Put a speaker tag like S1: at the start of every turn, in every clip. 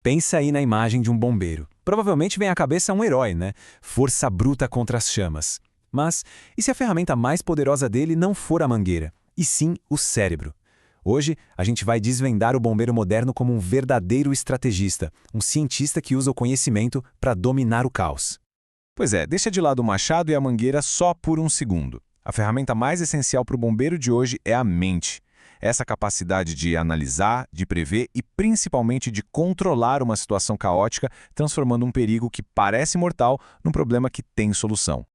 S1: Pensa aí na imagem de um bombeiro. Provavelmente vem à cabeça um herói, né? Força bruta contra as chamas. Mas e se a ferramenta mais poderosa dele não for a mangueira, e sim o cérebro? Hoje, a gente vai desvendar o bombeiro moderno como um verdadeiro estrategista, um cientista que usa o conhecimento para dominar o caos.
S2: Pois é, deixa de lado o machado e a mangueira só por um segundo. A ferramenta mais essencial para o bombeiro de hoje é a mente. Essa capacidade de analisar, de prever e principalmente de controlar uma situação caótica, transformando um perigo que parece mortal num problema que tem solução.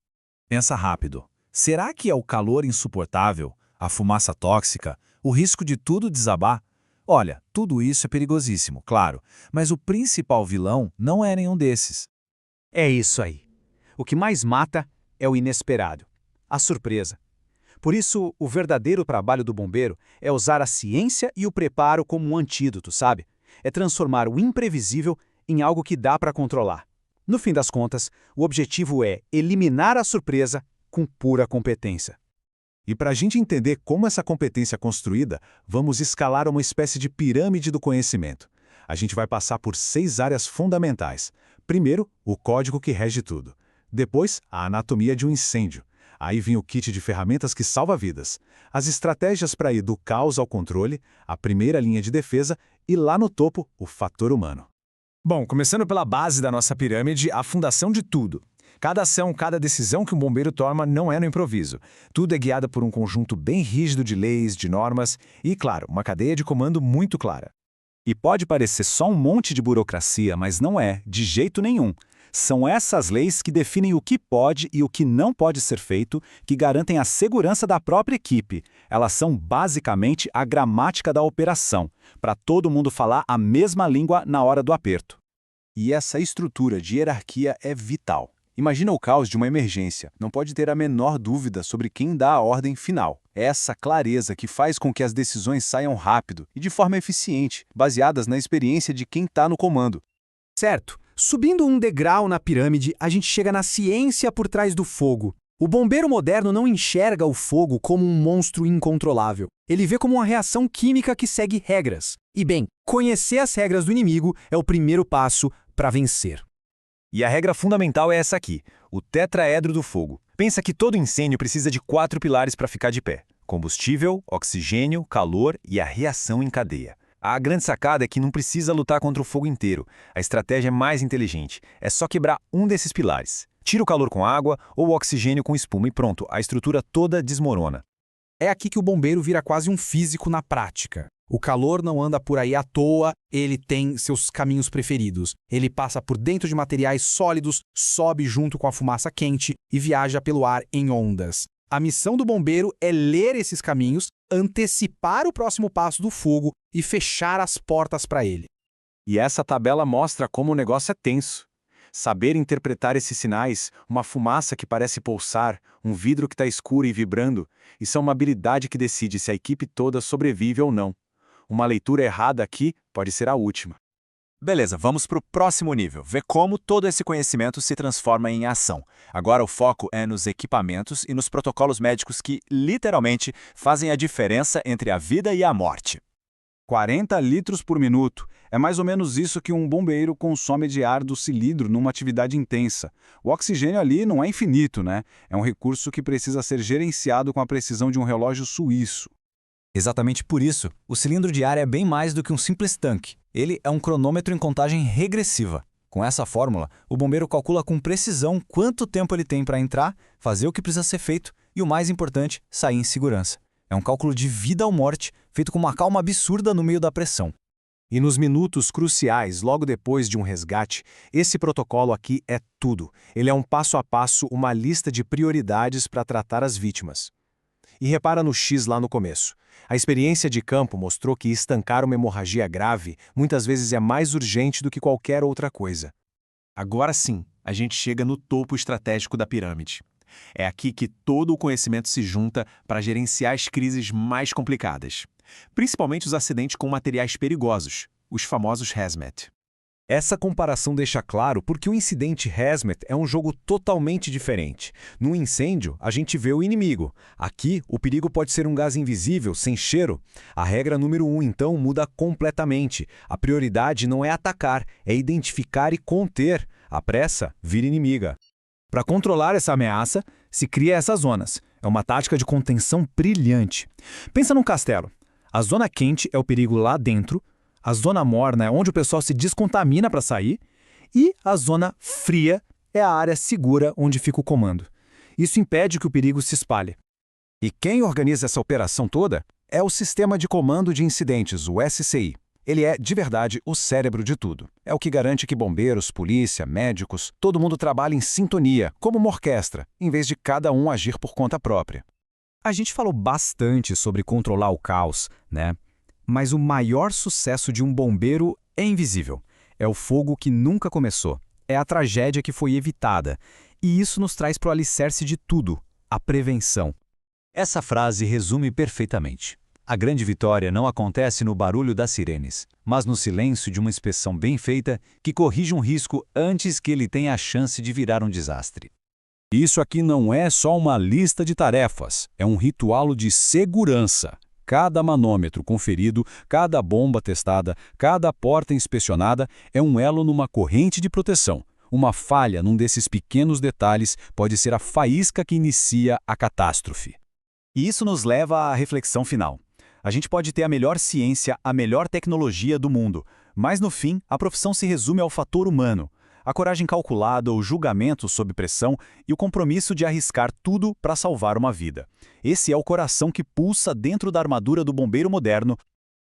S3: Pensa rápido. Será que é o calor insuportável, a fumaça tóxica, o risco de tudo desabar? Olha, tudo isso é perigosíssimo, claro, mas o principal vilão não é nenhum desses.
S4: É isso aí. O que mais mata é o inesperado, a surpresa. Por isso, o verdadeiro trabalho do bombeiro é usar a ciência e o preparo como um antídoto, sabe? É transformar o imprevisível em algo que dá para controlar. No fim das contas, o objetivo é eliminar a surpresa com pura competência.
S2: E para a gente entender como essa competência é construída, vamos escalar uma espécie de pirâmide do conhecimento. A gente vai passar por 6 áreas fundamentais. Primeiro, o código que rege tudo. Depois, a anatomia de um incêndio. Aí vem o kit de ferramentas que salva vidas. As estratégias para ir do caos ao controle, a primeira linha de defesa e lá no topo, o fator humano.
S1: Bom, começando pela base da nossa pirâmide, a fundação de tudo. Cada ação, cada decisão que um bombeiro toma não é no improviso. Tudo é guiado por um conjunto bem rígido de leis, de normas e, claro, uma cadeia de comando muito clara.
S5: E pode parecer só um monte de burocracia, mas não é, de jeito nenhum. São essas leis que definem o que pode e o que não pode ser feito, que garantem a segurança da própria equipe. Elas são basicamente a gramática da operação, para todo mundo falar a mesma língua na hora do aperto.
S6: E essa estrutura de hierarquia é vital. Imagina o caos de uma emergência. Não pode ter a menor dúvida sobre quem dá a ordem final. É essa clareza que faz com que as decisões saiam rápido e de forma eficiente, baseadas na experiência de quem está no comando.
S4: Certo. Subindo um degrau na pirâmide, a gente chega na ciência por trás do fogo. O bombeiro moderno não enxerga o fogo como um monstro incontrolável. Ele vê como uma reação química que segue regras. E bem, conhecer as regras do inimigo é o primeiro passo para vencer.
S2: E a regra fundamental é essa aqui, o tetraedro do fogo. Pensa que todo incêndio precisa de 4 pilares para ficar de pé: combustível, oxigênio, calor e a reação em cadeia. A grande sacada é que não precisa lutar contra o fogo inteiro. A estratégia é mais inteligente. É só quebrar um desses pilares. Tira o calor com água ou o oxigênio com espuma e pronto, a estrutura toda desmorona.
S3: É aqui que o bombeiro vira quase um físico na prática. O calor não anda por aí à toa, ele tem seus caminhos preferidos. Ele passa por dentro de materiais sólidos, sobe junto com a fumaça quente e viaja pelo ar em ondas. A missão do bombeiro é ler esses caminhos, antecipar o próximo passo do fogo e fechar as portas para ele.
S6: E essa tabela mostra como o negócio é tenso. Saber interpretar esses sinais, uma fumaça que parece pulsar, um vidro que está escuro e vibrando, isso é uma habilidade que decide se a equipe toda sobrevive ou não. Uma leitura errada aqui pode ser a última.
S5: Beleza, vamos para o próximo nível, ver como todo esse conhecimento se transforma em ação. Agora o foco é nos equipamentos e nos protocolos médicos que, literalmente, fazem a diferença entre a vida e a morte.
S6: 40 litros por minuto. É mais ou menos isso que um bombeiro consome de ar do cilindro numa atividade intensa. O oxigênio ali não é infinito, né? É um recurso que precisa ser gerenciado com a precisão de um relógio suíço.
S1: Exatamente por isso, o cilindro de ar é bem mais do que um simples tanque. Ele é um cronômetro em contagem regressiva. Com essa fórmula, o bombeiro calcula com precisão quanto tempo ele tem para entrar, fazer o que precisa ser feito e, o mais importante, sair em segurança. É um cálculo de vida ou morte, feito com uma calma absurda no meio da pressão.
S4: E nos minutos cruciais, logo depois de um resgate, esse protocolo aqui é tudo. Ele é um passo a passo, uma lista de prioridades para tratar as vítimas. E repara no X lá no começo. A experiência de campo mostrou que estancar uma hemorragia grave muitas vezes é mais urgente do que qualquer outra coisa.
S6: Agora sim, a gente chega no topo estratégico da pirâmide. É aqui que todo o conhecimento se junta para gerenciar as crises mais complicadas, principalmente os acidentes com materiais perigosos, os famosos hazmat.
S1: Essa comparação deixa claro porque o incidente Hazmat é um jogo totalmente diferente. No incêndio, a gente vê o inimigo. Aqui, o perigo pode ser um gás invisível, sem cheiro. A regra número 1, então, muda completamente. A prioridade não é atacar, é identificar e conter. A pressa vira inimiga.
S5: Para controlar essa ameaça, se cria essas zonas. É uma tática de contenção brilhante. Pensa num castelo. A zona quente é o perigo lá dentro, a zona morna é onde o pessoal se descontamina para sair, e a zona fria é a área segura onde fica o comando. Isso impede que o perigo se espalhe.
S1: E quem organiza essa operação toda é o Sistema de Comando de Incidentes, o SCI. Ele é, de verdade, o cérebro de tudo. É o que garante que bombeiros, polícia, médicos, todo mundo trabalhe em sintonia, como uma orquestra, em vez de cada um agir por conta própria.
S5: A gente falou bastante sobre controlar o caos, né? Mas o maior sucesso de um bombeiro é invisível. É o fogo que nunca começou. É a tragédia que foi evitada. E isso nos traz para o alicerce de tudo, a prevenção.
S4: Essa frase resume perfeitamente. A grande vitória não acontece no barulho das sirenes, mas no silêncio de uma inspeção bem feita que corrige um risco antes que ele tenha a chance de virar um desastre.
S5: Isso aqui não é só uma lista de tarefas, é um ritual de segurança. Cada manômetro conferido, cada bomba testada, cada porta inspecionada é um elo numa corrente de proteção. Uma falha num desses pequenos detalhes pode ser a faísca que inicia a catástrofe.
S4: E isso nos leva à reflexão final. A gente pode ter a melhor ciência, a melhor tecnologia do mundo, mas no fim, a profissão se resume ao fator humano. A coragem calculada, o julgamento sob pressão e o compromisso de arriscar tudo para salvar uma vida. Esse é o coração que pulsa dentro da armadura do bombeiro moderno